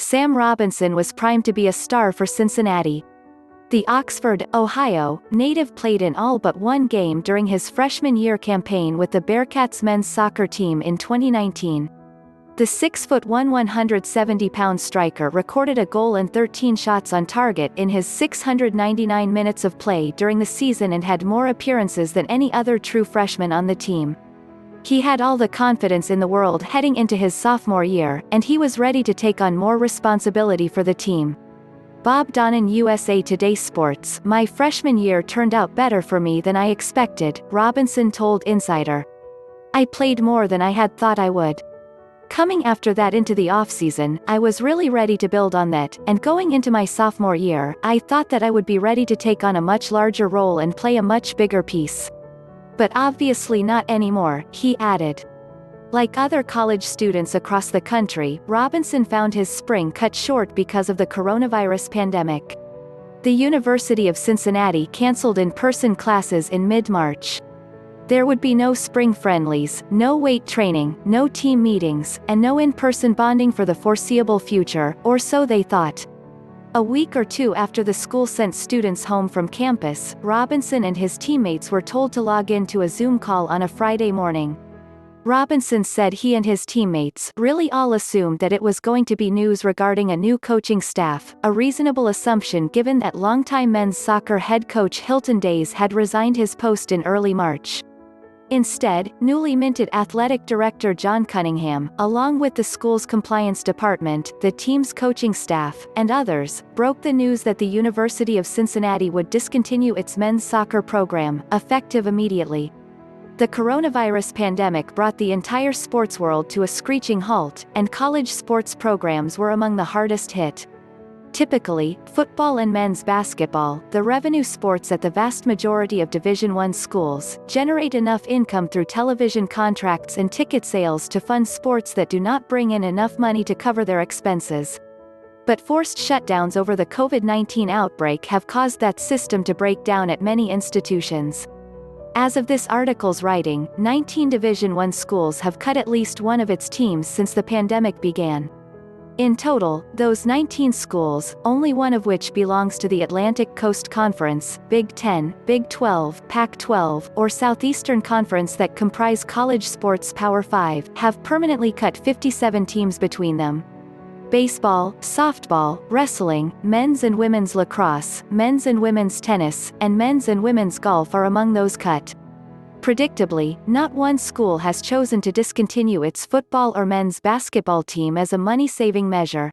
Sam Robinson was primed to be a star for Cincinnati. The Oxford, Ohio, native played in all but one game during his freshman year campaign with the Bearcats men's soccer team in 2019. The 6'1", 170-pound striker recorded a goal and 13 shots on target in his 699 minutes of play during the season and had more appearances than any other true freshman on the team. He had all the confidence in the world heading into his sophomore year, and he was ready to take on more responsibility for the team. Bob Donnan-USA Today Sports My freshman year turned out better for me than I expected, Robinson told Insider. I played more than I had thought I would. Coming after that into the offseason, I was really ready to build on that, and going into my sophomore year, I thought that I would be ready to take on a much larger role and play a much bigger piece. But obviously not anymore, he added. Like other college students across the country, Robinson found his spring cut short because of the coronavirus pandemic. The University of Cincinnati canceled in-person classes in mid-March. There would be no spring friendlies, no weight training, no team meetings, and no in-person bonding for the foreseeable future, or so they thought. A week or two after the school sent students home from campus, Robinson and his teammates were told to log in to a Zoom call on a Friday morning. Robinson said he and his teammates really all assumed that it was going to be news regarding a new coaching staff, a reasonable assumption given that longtime men's soccer head coach Hylton Dayes had resigned his post in early March. Instead, newly minted Athletic Director John Cunningham, along with the school's compliance department, the team's coaching staff, and others, broke the news that the University of Cincinnati would discontinue its men's soccer program, effective immediately. The coronavirus pandemic brought the entire sports world to a screeching halt, and college sports programs were among the hardest hit. Typically, football and men's basketball, the revenue sports at the vast majority of Division I schools, generate enough income through television contracts and ticket sales to fund sports that do not bring in enough money to cover their expenses. But forced shutdowns over the COVID-19 outbreak have caused that system to break down at many institutions. As of this article's writing, 19 Division I schools have cut at least one of its teams since the pandemic began. In total, those 19 schools, only one of which belongs to the Atlantic Coast Conference, Big Ten, Big 12, Pac-12, or Southeastern Conference that comprise college sports Power 5, have permanently cut 57 teams between them. Baseball, softball, wrestling, men's and women's lacrosse, men's and women's tennis, and men's and women's golf are among those cut. Predictably, not one school has chosen to discontinue its football or men's basketball team as a money-saving measure.